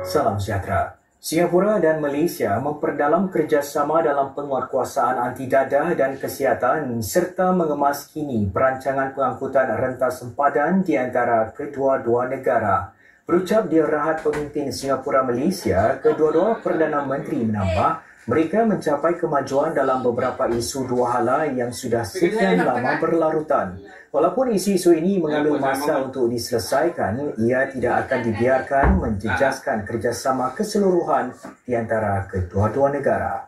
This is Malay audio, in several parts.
Salam sejahtera. Singapura dan Malaysia memperdalam kerjasama dalam penguatkuasaan anti dadah dan kesihatan serta mengemaskini perancangan pengangkutan rentas sempadan di antara kedua-dua negara. Berucap di Rahat Pemimpin Singapura-Malaysia, kedua-dua Perdana Menteri menambah mereka mencapai kemajuan dalam beberapa isu dua hala yang sudah sekian lama berlarutan. Walaupun isu-isu ini mengambil masa untuk diselesaikan, ia tidak akan dibiarkan menjejaskan kerjasama keseluruhan di antara kedua-dua negara.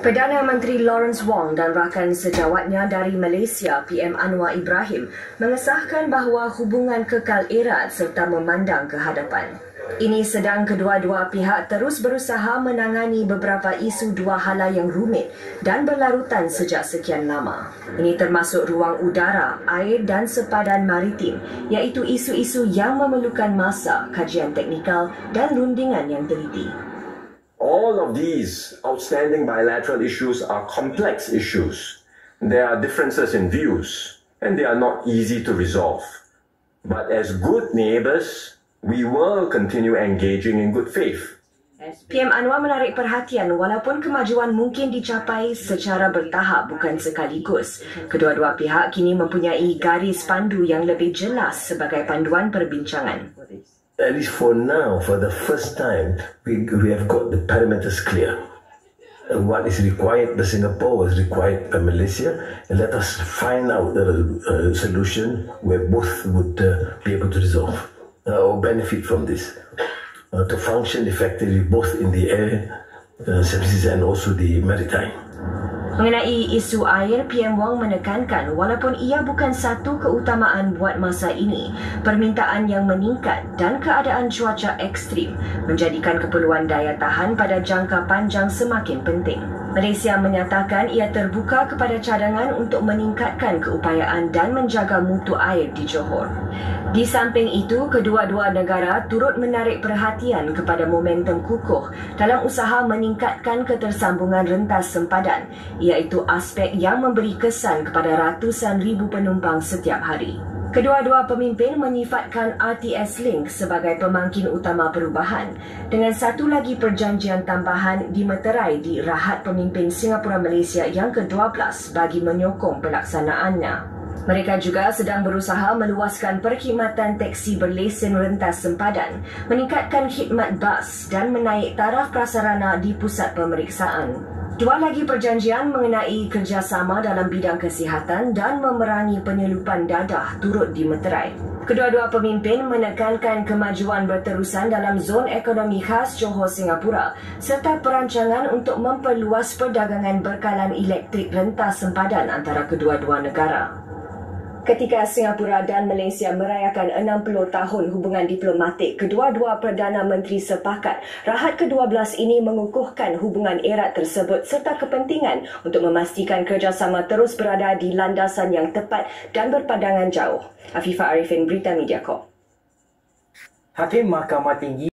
Perdana Menteri Lawrence Wong dan rakan sejawatnya dari Malaysia, PM Anwar Ibrahim, mengesahkan bahawa hubungan kekal erat serta memandang ke hadapan. Ini sedang kedua-dua pihak terus berusaha menangani beberapa isu dua hala yang rumit dan berlarutan sejak sekian lama. Ini termasuk ruang udara, air dan sepadan maritim, iaitu isu-isu yang memerlukan masa, kajian teknikal dan rundingan yang teliti. All of these outstanding bilateral issues are complex issues. There are differences in views and they are not easy to resolve. But as good neighbours, we will continue engaging in good faith. PM Anwar menarik perhatian walaupun kemajuan mungkin dicapai secara bertahap bukan sekaligus. Kedua-dua pihak kini mempunyai garis pandu yang lebih jelas sebagai panduan perbincangan. At least for now, for the first time, we have got the parameters clear. What is required by Singapore was required by Malaysia, and let us find out the solution where both would be able to resolve or benefit from this to function effectively both in the air services and also the maritime. Mengenai isu air, PM Wong menekankan walaupun ia bukan satu keutamaan buat masa ini, permintaan yang meningkat dan keadaan cuaca ekstrim menjadikan keperluan daya tahan pada jangka panjang semakin penting. Malaysia menyatakan ia terbuka kepada cadangan untuk meningkatkan keupayaan dan menjaga mutu air di Johor. Di samping itu, kedua-dua negara turut menarik perhatian kepada momentum kukuh dalam usaha meningkatkan ketersambungan rentas sempadan, iaitu aspek yang memberi kesan kepada ratusan ribu penumpang setiap hari. Kedua-dua pemimpin menyifatkan RTS Link sebagai pemangkin utama perubahan dengan satu lagi perjanjian tambahan dimeterai di Rahat Pemimpin Singapura-Malaysia yang ke-12 bagi menyokong pelaksanaannya. Mereka juga sedang berusaha meluaskan perkhidmatan teksi berlesen rentas sempadan, meningkatkan khidmat bas dan menaik taraf prasarana di pusat pemeriksaan. Dua lagi perjanjian mengenai kerjasama dalam bidang kesihatan dan memerangi penyelupan dadah turut dimeterai. Kedua-dua pemimpin menekankan kemajuan berterusan dalam zon ekonomi khas Johor Singapura serta perancangan untuk memperluas perdagangan berkalan elektrik rentas sempadan antara kedua-dua negara. Ketika Singapura dan Malaysia merayakan 60 tahun hubungan diplomatik, kedua-dua Perdana Menteri sepakat Rahat ke-12 ini mengukuhkan hubungan erat tersebut serta kepentingan untuk memastikan kerjasama terus berada di landasan yang tepat dan berpandangan jauh. Afifah Arifin, Berita Media Corp. Hakim Mahkamah Tinggi